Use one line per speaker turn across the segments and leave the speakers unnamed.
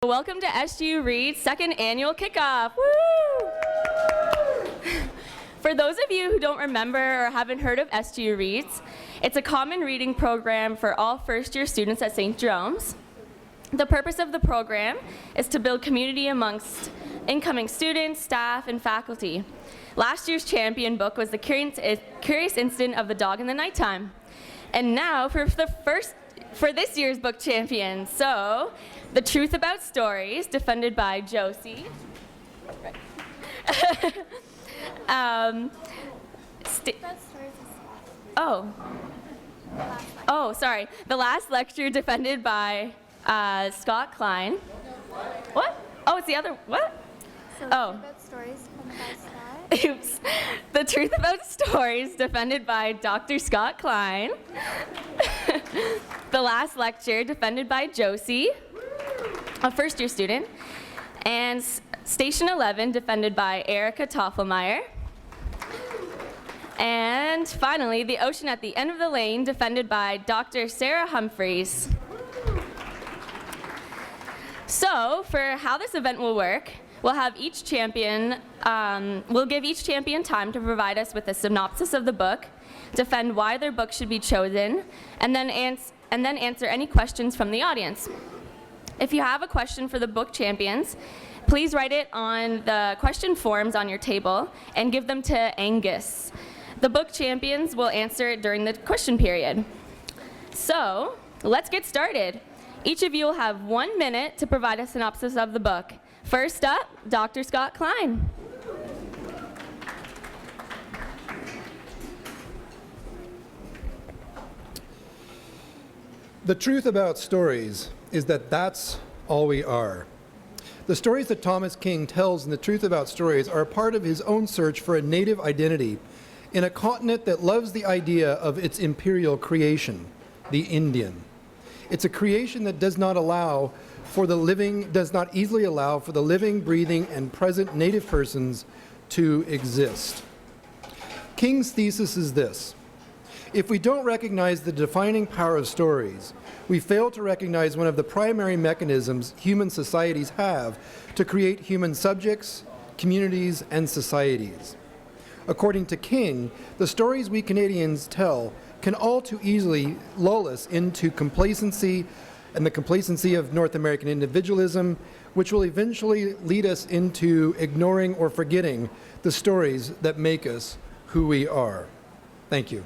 Welcome to SJU Reads second annual kickoff. Woo! For those of you who don't remember or haven't heard of SJU Reads, it's a common reading program for all first-year students at St. Jerome's. The purpose of the program is to build community amongst incoming students, staff, and faculty. Last year's champion book was The Curious Incident of the Dog in the Nighttime. And now for this year's book champion. So, The Truth About Stories, defended by Josie. Sorry. The Last Lecture, defended by Scott Klein. What? Oh, it's the other, what?
So About Stories, defended by Scott.
Oops. The Truth About Stories, defended by Dr. Scott Klein. The Last Lecture, defended by Josie, a first-year student. And Station 11, defended by Erica Toffelmeyer. And finally, The Ocean at the End of the Lane, defended by Dr. Sarah Humphreys. So, for how this event will work, we'll give each champion time to provide us with a synopsis of the book, defend why their book should be chosen, and then answer any questions from the audience. If you have a question for the book champions, please write it on the question forms on your table and give them to Angus. The book champions will answer it during the question period. So, let's get started. Each of you will have 1 minute to provide a synopsis of the book. First up, Dr. Scott Klein.
The truth about stories is that that's all we are. The stories that Thomas King tells in The Truth About Stories are a part of his own search for a native identity in a continent that loves the idea of its imperial creation, the Indian. It's a creation that does not easily allow for the living, breathing, and present native persons to exist. King's thesis is this: if we don't recognize the defining power of stories, we fail to recognize one of the primary mechanisms human societies have to create human subjects, communities, and societies. According to King, the stories we Canadians tell can all too easily lull us into complacency and the complacency of North American individualism, which will eventually lead us into ignoring or forgetting the stories that make us who we are. Thank you.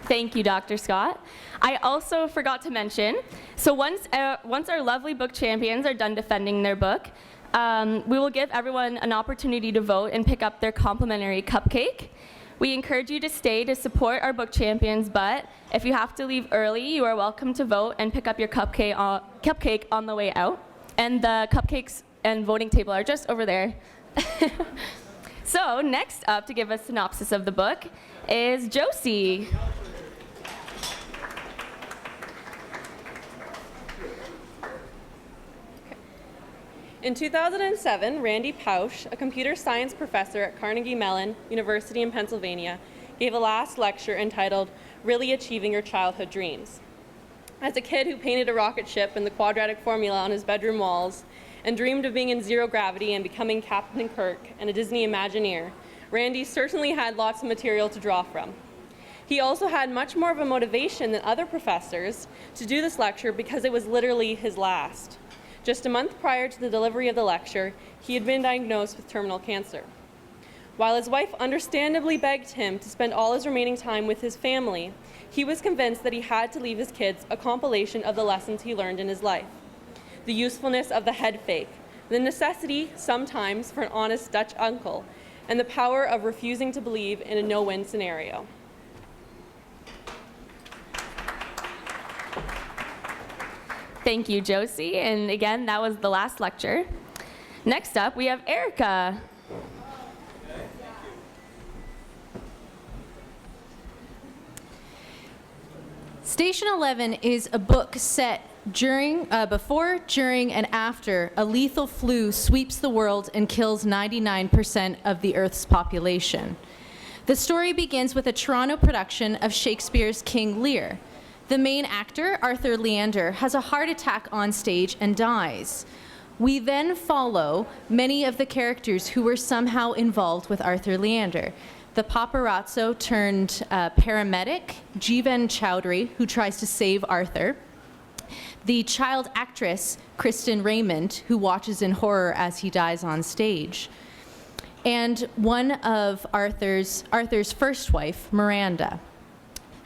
Thank you, Dr. Scott. I also forgot to mention, so once our lovely book champions are done defending their book, we will give everyone an opportunity to vote and pick up their complimentary cupcake. We encourage you to stay to support our book champions, but if you have to leave early, you are welcome to vote and pick up your cupcake on the way out. And the cupcakes and voting table are just over there. So next up to give a synopsis of the book is Josie.
In 2007, Randy Pausch, a computer science professor at Carnegie Mellon University in Pennsylvania, gave a last lecture entitled Really Achieving Your Childhood Dreams. As a kid who painted a rocket ship and the quadratic formula on his bedroom walls and dreamed of being in zero gravity and becoming Captain Kirk and a Disney Imagineer, Randy certainly had lots of material to draw from. He also had much more of a motivation than other professors to do this lecture because it was literally his last. Just a month prior to the delivery of the lecture, he had been diagnosed with terminal cancer. While his wife understandably begged him to spend all his remaining time with his family, he was convinced that he had to leave his kids a compilation of the lessons he learned in his life. The usefulness of the head fake, the necessity sometimes for an honest Dutch uncle, and the power of refusing to believe in a no-win scenario.
Thank you, Josie. And again, that was the last lecture. Next up, we have Erica.
Station 11 is a book set before, during, and after a lethal flu sweeps the world and kills 99% of the Earth's population. The story begins with a Toronto production of Shakespeare's King Lear. The main actor, Arthur Leander, has a heart attack on stage and dies. We then follow many of the characters who were somehow involved with Arthur Leander. The paparazzo turned paramedic, Jeevan Chowdhury, who tries to save Arthur. The child actress, Kristen Raymond, who watches in horror as he dies on stage. And one of Arthur's first wife, Miranda.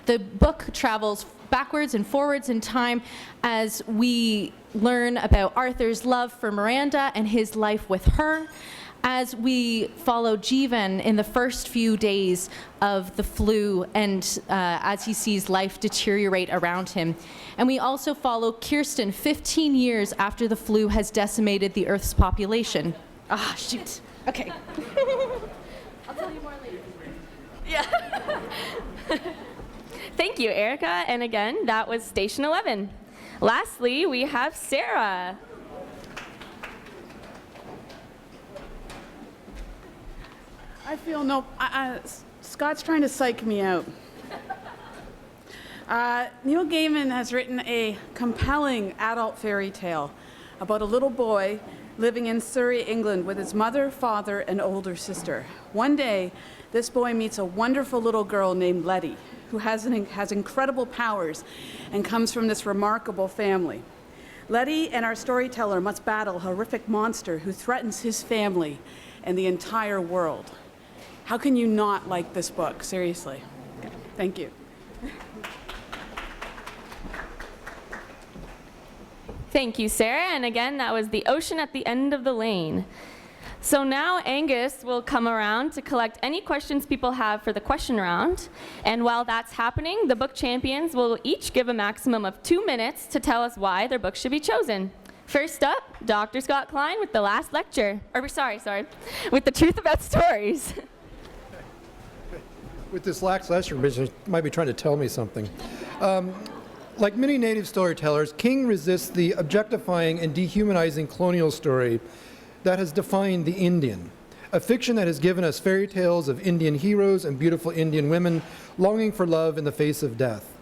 The book travels backwards and forwards in time as we learn about Arthur's love for Miranda and his life with her, as we follow Jeevan in the first few days of the flu and as he sees life deteriorate around him. And we also follow Kirsten 15 years after the flu has decimated the Earth's population. Ah, shoot. Okay. I'll tell you more later.
Yeah. Thank you, Erica. And again, that was Station 11. Lastly, we have Sarah.
I feel Scott's trying to psych me out. Neil Gaiman has written a compelling adult fairy tale about a little boy living in Surrey, England with his mother, father, and older sister. One day, this boy meets a wonderful little girl named Letty, who has incredible powers and comes from this remarkable family. Letty and our storyteller must battle a horrific monster who threatens his family and the entire world. How can you not like this book? Seriously. Okay. Thank you.
Thank you, Sarah. And again, that was The Ocean at the End of the Lane. So now Angus will come around to collect any questions people have for the question round. And while that's happening, the book champions will each give a maximum of 2 minutes to tell us why their book should be chosen. First up, Dr. Scott Klein with the last lecture. With the truth about stories.
With this last lecture, you might be trying to tell me something. Like many native storytellers, King resists the objectifying and dehumanizing colonial story that has defined the Indian, a fiction that has given us fairy tales of Indian heroes and beautiful Indian women longing for love in the face of death.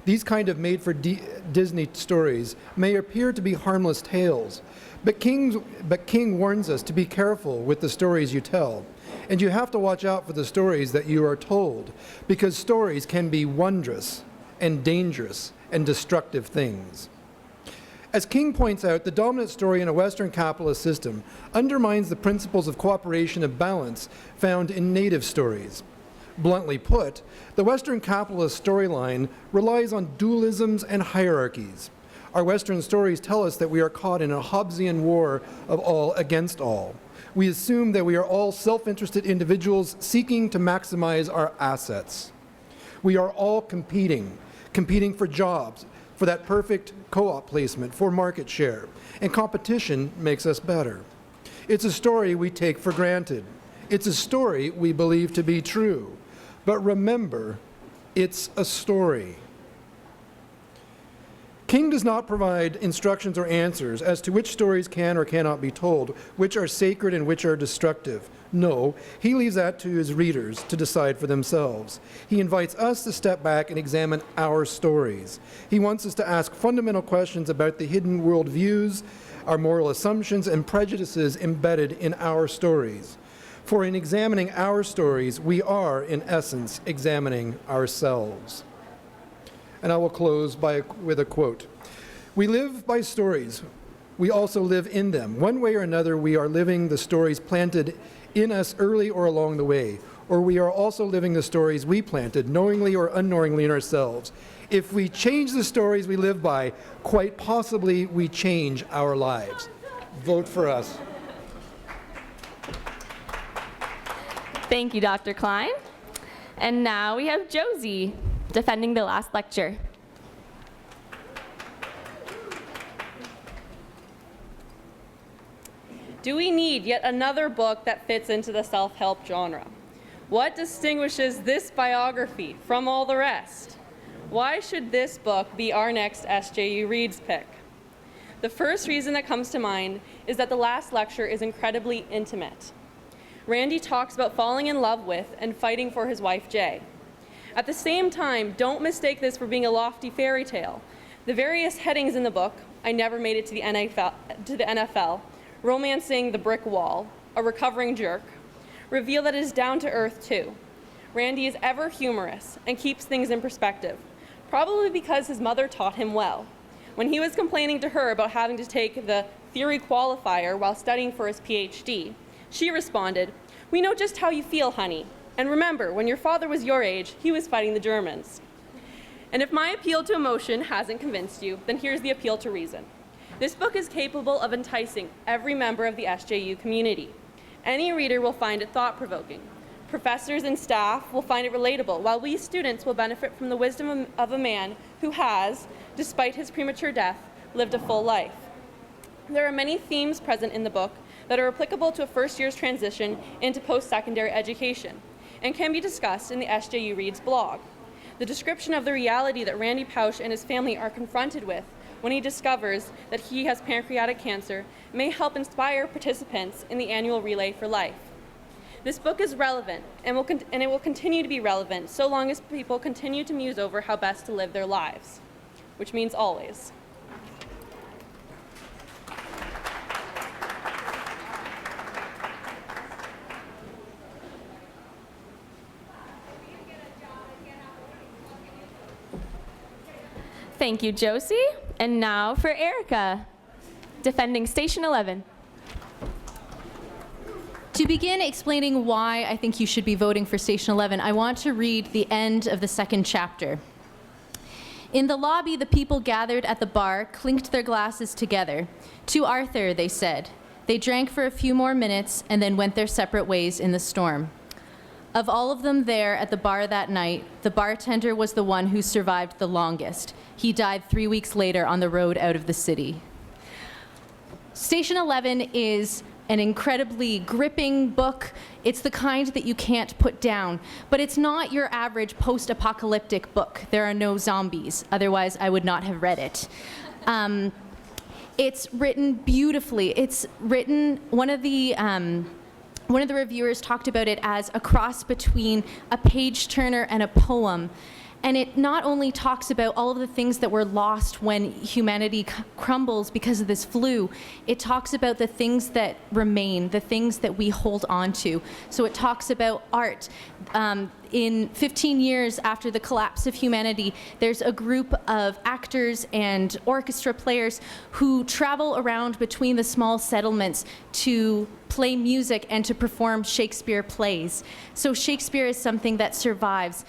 These kind of made-for-Disney stories may appear to be harmless tales, but King warns us to be careful with the stories you tell. And you have to watch out for the stories that you are told, because stories can be wondrous and dangerous and destructive things. As King points out, the dominant story in a Western capitalist system undermines the principles of cooperation and balance found in native stories. Bluntly put, the Western capitalist storyline relies on dualisms and hierarchies. Our Western stories tell us that we are caught in a Hobbesian war of all against all. We assume that we are all self-interested individuals seeking to maximize our assets. We are all competing for jobs, for that perfect co-op placement, for market share, and competition makes us better. It's a story we take for granted. It's a story we believe to be true. But remember, it's a story. King does not provide instructions or answers as to which stories can or cannot be told, which are sacred and which are destructive. No, he leaves that to his readers to decide for themselves. He invites us to step back and examine our stories. He wants us to ask fundamental questions about the hidden worldviews, our moral assumptions, and prejudices embedded in our stories. For in examining our stories, we are, in essence, examining ourselves. And I will close with a quote. We live by stories. We also live in them. One way or another, we are living the stories planted in us early or along the way, or we are also living the stories we planted, knowingly or unknowingly, in ourselves. If we change the stories we live by, quite possibly we change our lives. Vote for us.
Thank you, Dr. Klein. And now we have Josie defending the last lecture.
Do we need yet another book that fits into the self-help genre? What distinguishes this biography from all the rest? Why should this book be our next SJU Reads pick? The first reason that comes to mind is that the last lecture is incredibly intimate. Randy talks about falling in love with and fighting for his wife, Jay. At the same time, don't mistake this for being a lofty fairy tale. The various headings in the book, I never made it to the NFL, romancing the brick wall, a recovering jerk, reveal that it is down to earth too. Randy is ever humorous and keeps things in perspective, probably because his mother taught him well. When he was complaining to her about having to take the theory qualifier while studying for his PhD, she responded, "We know just how you feel, honey. And remember, when your father was your age, he was fighting the Germans." And if my appeal to emotion hasn't convinced you, then here's the appeal to reason. This book is capable of enticing every member of the SJU community. Any reader will find it thought-provoking. Professors and staff will find it relatable, while we students will benefit from the wisdom of a man who has, despite his premature death, lived a full life. There are many themes present in the book that are applicable to a first year's transition into post-secondary education and can be discussed in the SJU Reads blog. The description of the reality that Randy Pausch and his family are confronted with when he discovers that he has pancreatic cancer may help inspire participants in the annual Relay for Life. This book is relevant and it will continue to be relevant so long as people continue to muse over how best to live their lives, which means always.
Thank you, Josie. And now for Erica, defending Station 11.
To begin explaining why I think you should be voting for Station 11, I want to read the end of the second chapter. In the lobby, the people gathered at the bar clinked their glasses together. "To Arthur," they said. They drank for a few more minutes and then went their separate ways in the storm. Of all of them there at the bar that night, the bartender was the one who survived the longest. He died 3 weeks later on the road out of the city. Station 11 is an incredibly gripping book. It's the kind that you can't put down, but it's not your average post-apocalyptic book. There are no zombies, otherwise I would not have read it. It's written beautifully. It's written, one of the reviewers talked about it as a cross between a page turner and a poem. And it not only talks about all of the things that were lost when humanity crumbles because of this flu, it talks about the things that remain, the things that we hold on to. So it talks about art. In 15 years after the collapse of humanity, there's a group of actors and orchestra players who travel around between the small settlements to play music and to perform Shakespeare plays. So Shakespeare is something that survives.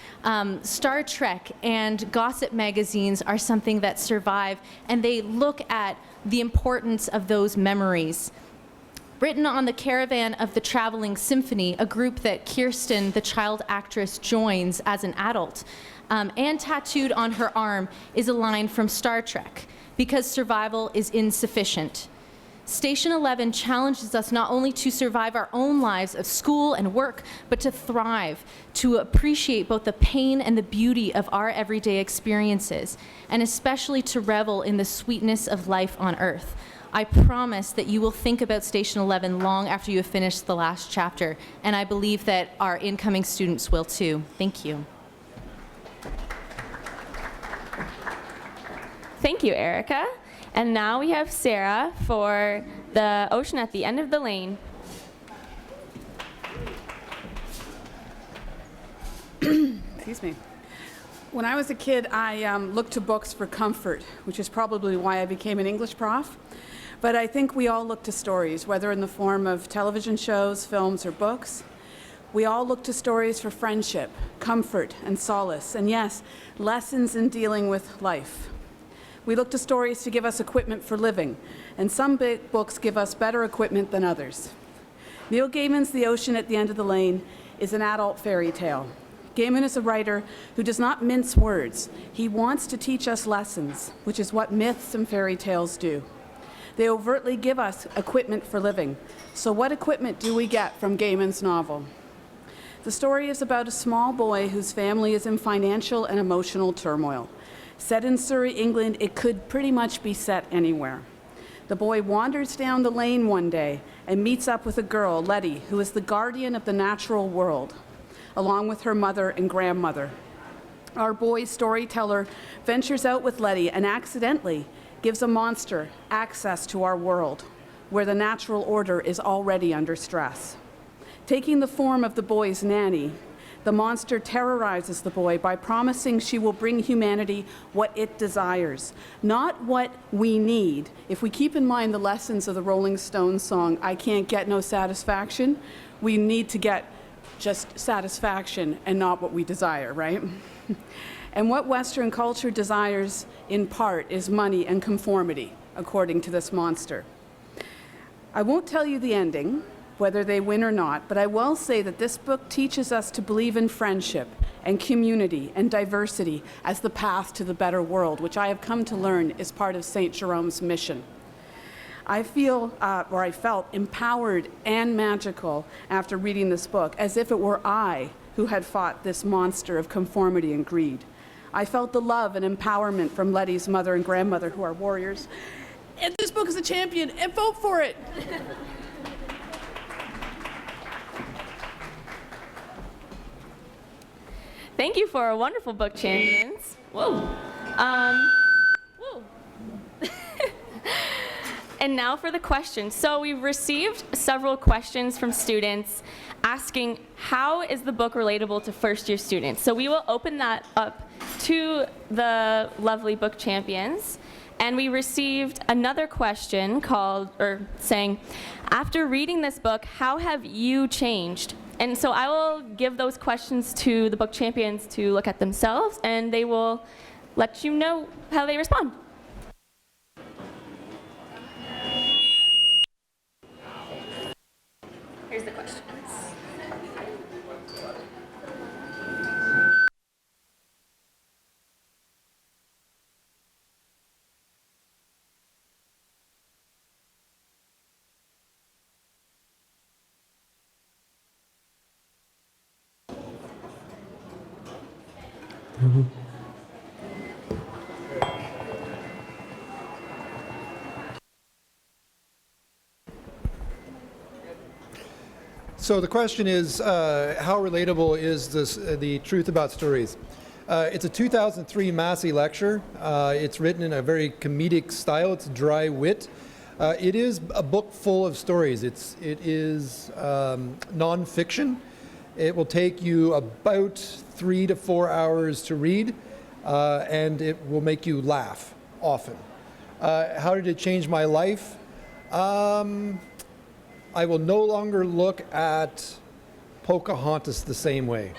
Star Trek and gossip magazines are something that survive, and they look at the importance of those memories. Written on the caravan of the Traveling Symphony, a group that Kirsten, the child actress, joins as an adult. And tattooed on her arm is a line from Star Trek, "Because survival is insufficient." Station 11 challenges us not only to survive our own lives of school and work, but to thrive, to appreciate both the pain and the beauty of our everyday experiences, and especially to revel in the sweetness of life on Earth. I promise that you will think about Station 11 long after you have finished the last chapter, and I believe that our incoming students will too. Thank you.
Thank you, Erica. And now we have Sarah for The Ocean at the End of the Lane.
Excuse me. When I was a kid, I looked to books for comfort, which is probably why I became an English prof. But I think we all look to stories, whether in the form of television shows, films, or books. We all look to stories for friendship, comfort, and solace, and yes, lessons in dealing with life. We look to stories to give us equipment for living, and some books give us better equipment than others. Neil Gaiman's The Ocean at the End of the Lane is an adult fairy tale. Gaiman is a writer who does not mince words. He wants to teach us lessons, which is what myths and fairy tales do. They overtly give us equipment for living. So what equipment do we get from Gaiman's novel? The story is about a small boy whose family is in financial and emotional turmoil. Set in Surrey, England, it could pretty much be set anywhere. The boy wanders down the lane one day and meets up with a girl, Letty, who is the guardian of the natural world, along with her mother and grandmother. Our boy storyteller ventures out with Letty and accidentally gives a monster access to our world, where the natural order is already under stress. Taking the form of the boy's nanny, the monster terrorizes the boy by promising she will bring humanity what it desires, not what we need. If we keep in mind the lessons of the Rolling Stones song, I Can't Get No Satisfaction, we need to get just satisfaction and not what we desire, right? And what Western culture desires in part is money and conformity, according to this monster. I won't tell you the ending, whether they win or not, but I will say that this book teaches us to believe in friendship and community and diversity as the path to the better world, which I have come to learn is part of St. Jerome's mission. I felt empowered and magical after reading this book, as if it were I who had fought this monster of conformity and greed. I felt the love and empowerment from Letty's mother and grandmother, who are warriors. And this book is a champion, and vote for it!
Thank you for a wonderful book, champions. Whoa. Whoa. And now for the questions. So we've received several questions from students asking, how is the book relatable to first-year students? So we will open that up to the lovely book champions. And we received another question saying, after reading this book, how have you changed? And so I will give those questions to the book champions to look at themselves, and they will let you know how they respond. Here's the questions.
So the question is, how relatable is the truth about stories? It's a 2003 Massey lecture. It's written in a very comedic style. It's dry wit. It is a book full of stories. It is nonfiction. It will take you about 3 to 4 hours to read, and it will make you laugh often. How did it change my life? I will no longer look at Pocahontas the same way.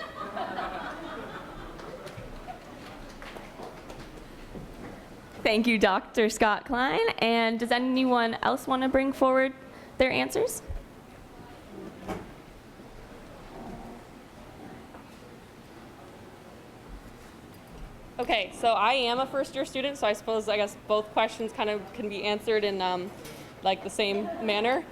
Thank you, Dr. Scott Klein. And does anyone else want to bring forward their answers?
Okay, so I am a first-year student, so I guess both questions kind of can be answered in like the same manner.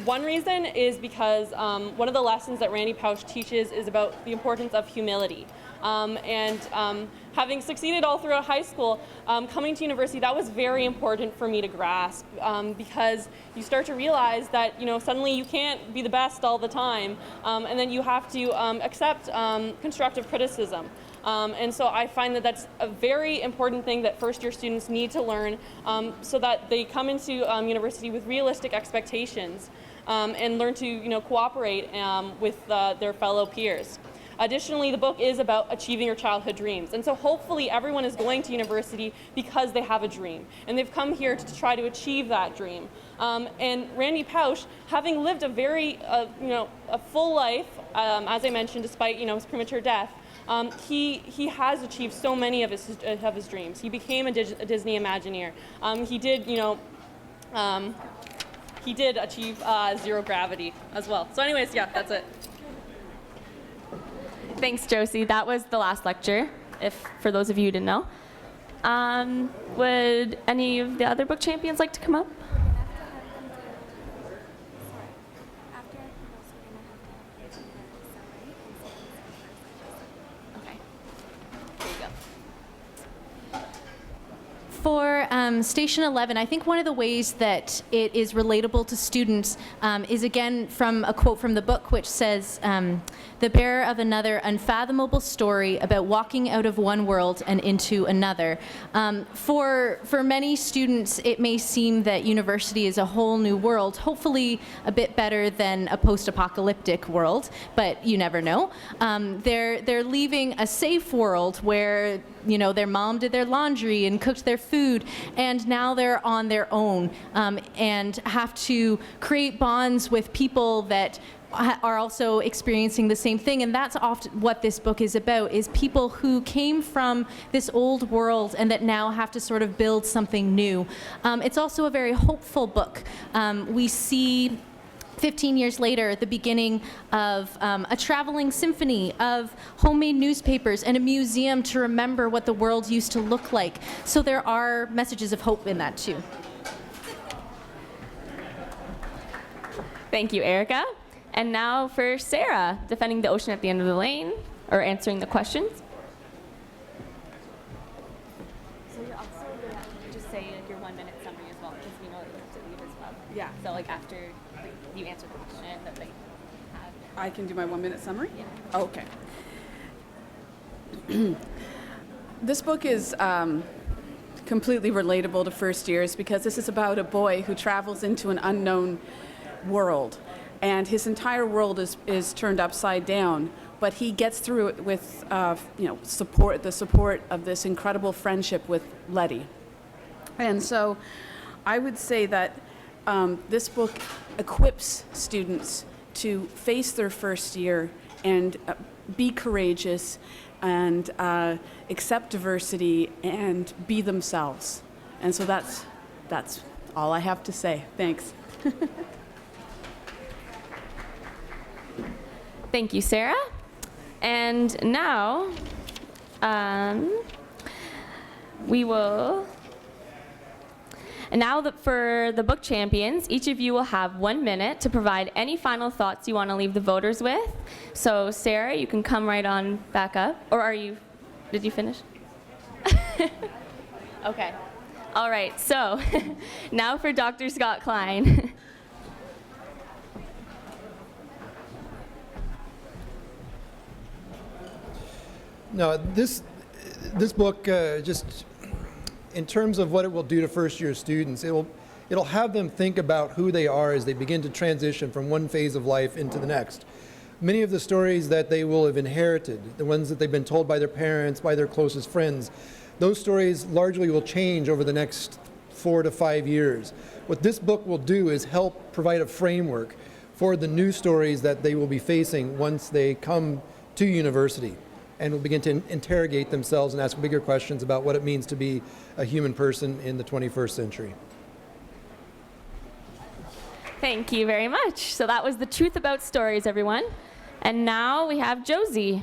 One reason is because one of the lessons that Randy Pausch teaches is about the importance of humility. Having succeeded all throughout high school, coming to university, that was very important for me to grasp because you start to realize that suddenly you can't be the best all the time, and then you have to accept constructive criticism. And so I find that that's a very important thing that first-year students need to learn so that they come into university with realistic expectations and learn to cooperate with their fellow peers. Additionally, the book is about achieving your childhood dreams. And so hopefully everyone is going to university because they have a dream. And they've come here to try to achieve that dream. And Randy Pausch, having lived a very, a full life, as I mentioned, despite, his premature death, he has achieved so many of his dreams. He became a Disney Imagineer. He did achieve zero gravity as well. So anyways, yeah, that's it.
Thanks, Josie. That was the last lecture, for those of you who didn't know. Would any of the other book champions like to come up?
For Station 11, I think one of the ways that it is relatable to students is again from a quote from the book, which says, the bearer of another unfathomable story about walking out of one world and into another. For many students, it may seem that university is a whole new world, hopefully a bit better than a post-apocalyptic world, but you never know. They're leaving a safe world where, you know, their mom did their laundry and cooked their food, and now they're on their own and have to create bonds with people that are also experiencing the same thing. And that's often what this book is about, is people who came from this old world and that now have to sort of build something new. It's also a very hopeful book. We see 15 years later, the beginning of a traveling symphony, of homemade newspapers, and a museum to remember what the world used to look like. So there are messages of hope in that too.
Thank you, Erica. And now for Sarah, defending the ocean at the end of the lane, or answering the questions. So you're also going to just say like your 1 minute summary as well, because we know that you have to leave as well.
Yeah.
So like after you answer the question that they have.
I can do my 1 minute summary?
Yeah.
Okay. This book is completely relatable to first years because this is about a boy who travels into an unknown world, and his entire world is turned upside down, but he gets through it with the support of this incredible friendship with Letty. And so I would say that this book equips students to face their first year and be courageous and accept diversity and be themselves. And so that's all I have to say. Thanks.
Thank you, Sarah. And now for the book champions, each of you will have 1 minute to provide any final thoughts you want to leave the voters with. So Sarah, you can come right on back up. Or did you finish? Okay. All right, so now for Dr. Scott Klein.
No, this book, just in terms of what it will do to first-year students, it'll have them think about who they are as they begin to transition from one phase of life into the next. Many of the stories that they will have inherited, the ones that they've been told by their parents, by their closest friends, those stories largely will change over the next 4 to 5 years. What this book will do is help provide a framework for the new stories that they will be facing once they come to university, and will begin to interrogate themselves and ask bigger questions about what it means to be a human person in the 21st century.
Thank you very much. So that was The Truth About Stories, everyone. And now we have Josie.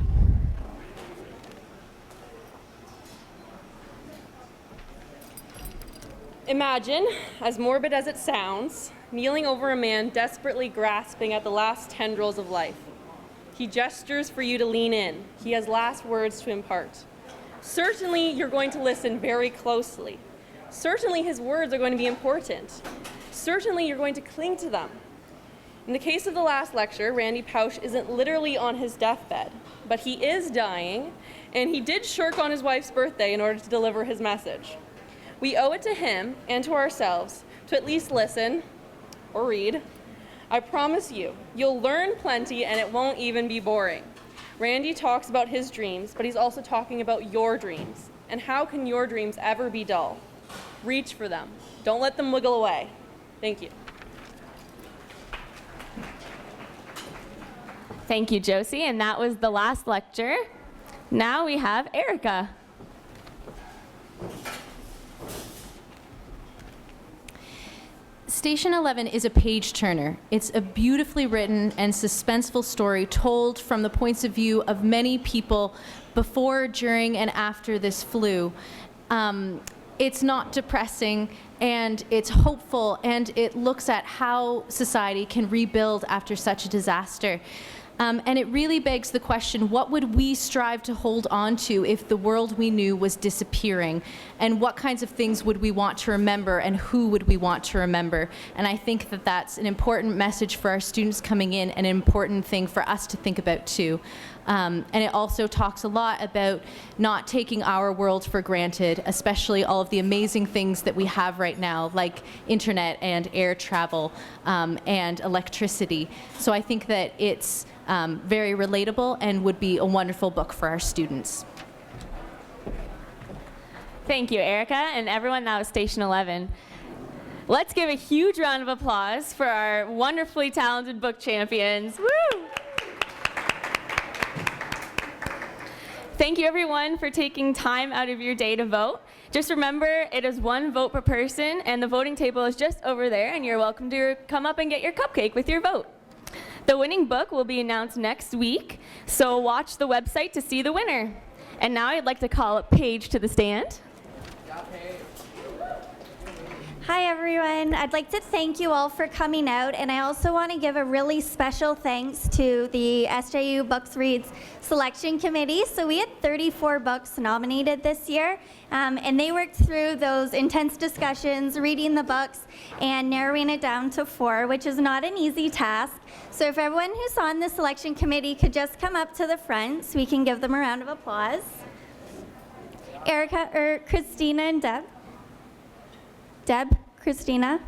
Imagine, as morbid as it sounds, kneeling over a man desperately grasping at the last tendrils of life. He gestures for you to lean in. He has last words to impart. Certainly, you're going to listen very closely. Certainly, his words are going to be important. Certainly, you're going to cling to them. In the case of the last lecture, Randy Pausch isn't literally on his deathbed, but he is dying, and he did shirk on his wife's birthday in order to deliver his message. We owe it to him and to ourselves to at least listen or read. I promise you, you'll learn plenty and it won't even be boring. Randy talks about his dreams, but he's also talking about your dreams. And how can your dreams ever be dull? Reach for them. Don't let them wiggle away. Thank you.
Thank you, Josie. And that was the last lecture. Now we have Erica.
Station 11 is a page turner. It's a beautifully written and suspenseful story told from the points of view of many people before, during, and after this flu. It's not depressing, and it's hopeful, and it looks at how society can rebuild after such a disaster. And it really begs the question, what would we strive to hold on to if the world we knew was disappearing? And what kinds of things would we want to remember, and who would we want to remember? And I think that that's an important message for our students coming in, and an important thing for us to think about too. And it also talks a lot about not taking our world for granted, especially all of the amazing things that we have right now, like internet and air travel and electricity. So I think that it's very relatable and would be a wonderful book for our students.
Thank you, Erica, and everyone that was Station 11. Let's give a huge round of applause for our wonderfully talented book champions. Woo! Thank you, everyone, for taking time out of your day to vote. Just remember, it is 1 vote per person, and the voting table is just over there, and you're welcome to come up and get your cupcake with your vote. The winning book will be announced next week, so watch the website to see the winner. And now I'd like to call up Paige to the stand.
Hi, everyone. I'd like to thank you all for coming out, and I also want to give a really special thanks to the SJU Books Reads Selection Committee. So we had 34 books nominated this year, and they worked through those intense discussions, reading the books, and narrowing it down to 4, which is not an easy task. So if everyone who's on the selection committee could just come up to the front so we can give them a round of applause. Erica, or Christina and Deb. Deb, Christina.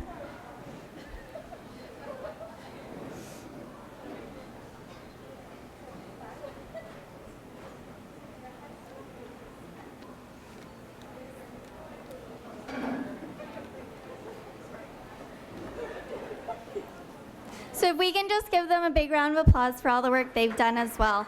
So if we can just give them a big round of applause for all the work they've done as well.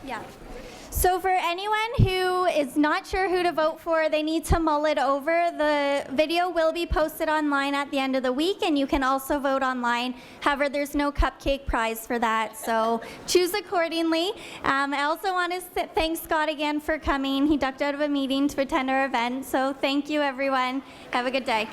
Yeah. So for anyone who is not sure who to vote for, they need to mull it over. The video will be posted online at the end of the week, and you can also vote online. However, there's no cupcake prize for that, so choose accordingly. I also want to thank Scott again for coming. He ducked out of a meeting to attend our event, so thank you, everyone. Have a good day.